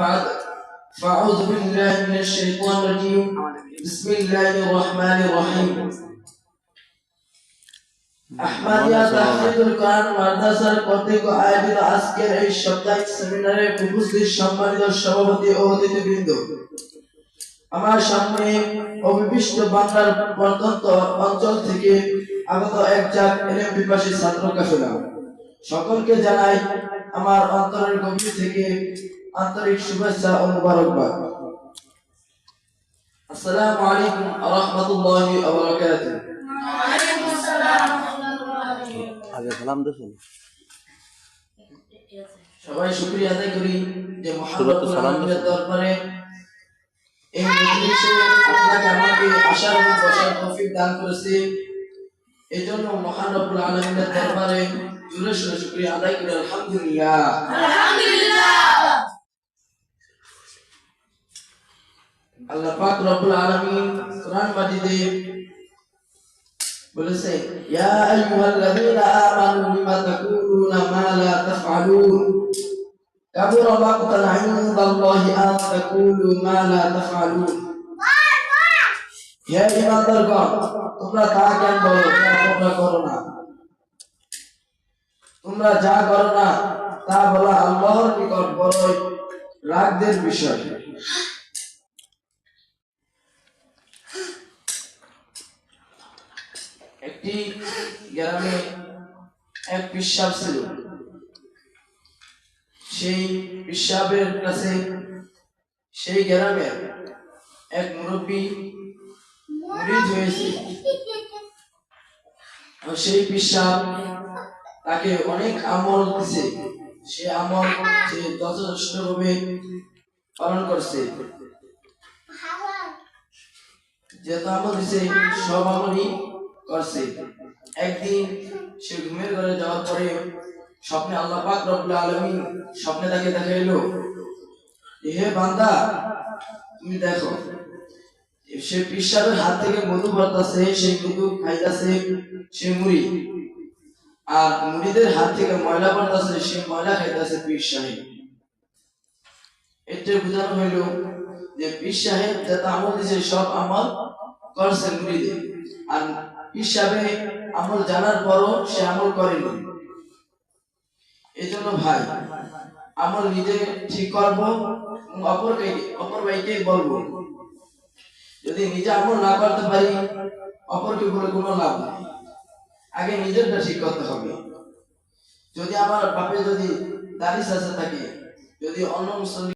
بعد فأعوذ بالله من الشيطان الرجيم بسم الله الرحمن الرحيم আহমদিয়া তাহফিজুল কোরআন মাদ্রাসার কর্তৃক আয়োজিত আজকের এই সাপ্তাহিক সেমিনারে উপস্থিত সম্মানিত সভাপতি ও অতিথিবৃন্দ, আমার সামনে অভিষ্ট বাংলার প্রত্যন্ত অঞ্চল থেকে আগত একজাক ইলম পিপাসী ছাত্র কাফেলা, সকলকে জানাই আমার অন্তরের গভীর থেকে আন্তরিক শুভেচ্ছা ও মোবারকবাদ। আসসালামু আলাইকুম ওয়া রাহমাতুল্লাহি ওয়া বারাকাতুহু। সবাই শুকরিয়া আদায় করি যে মহাব্বতের দরবারে এই মজলিসে আপনাকে আমাকে আসার এবং বসার তৌফিক দান করেছে। এজন্য মহান রব্বুল আলামিনের দরবারে জোরে সোরে শুকরিয়া আদায় করি আলহামদুলিল্লাহ। আল্লাহ পাক রব্বুল আলামিন কোরআন মাজিদে বলেছে, ইয়া আইয়ুহাল্লাযীনা আমানু লিমা তাকুলুনা মা লা তাফআলুন কাবুরা মাকতান ইনদাল্লাহি আন তাকুলু মা লা তাফআলুন। হে ঈমানদারগণ, তোমরা তা কেন বলো যা তোমরা করো না? তোমরা যা করো না তা বলা আল্লাহর নিকট বড়ই রাগের বিষয়। একটি গ্রামে এক পিসাব ছিল। সেই পিসাবের কাছে সেই গ্রামের এক মুরব্বী মুরিদ হয়েছে। সেই পিসাব তাকে অনেক আমল দিছে, সে আমল সে যথেষ্টভাবে পালন করছে। যেহেতু আমল দিছে সব আমলই করছে। একদিন সে ঘুমের ঘরে যাওয়ার পরে স্বপ্নে আল্লাহ পাক রব্বুল আলামিন স্বপ্নে তাকে দেখাইলো, হে বান্দা তুমি দেখো, সে পিসাবের হাত থেকে মধু পড়তাছে, সেই মধু খাইতাছে সে মুড়ি, আর মুড়িদের হাত থেকে ময়লা পড়তাছে, সে ময়লা খাইতাছে পীর সাহেব। এটা বোঝানো হইল যে পীর সাহেব যত আমল দিছে সব আমল করছে মুড়িদের, আর পীর সাহেব আমল জানার পরও সে আমল করেনি। এই জন্য ভাই, আমল নিজে ঠিক করবো, অপর ভাইকে বলবো। যদি নিজে আমল না করতে পারি অপরকে বলে কোনো লাভ নেই, আগে নিজেরটা ঠিক করতে হবে। যদি আমার বাপে যদি দাড়ি চাচা থাকে, যদি অন্য মুসলিম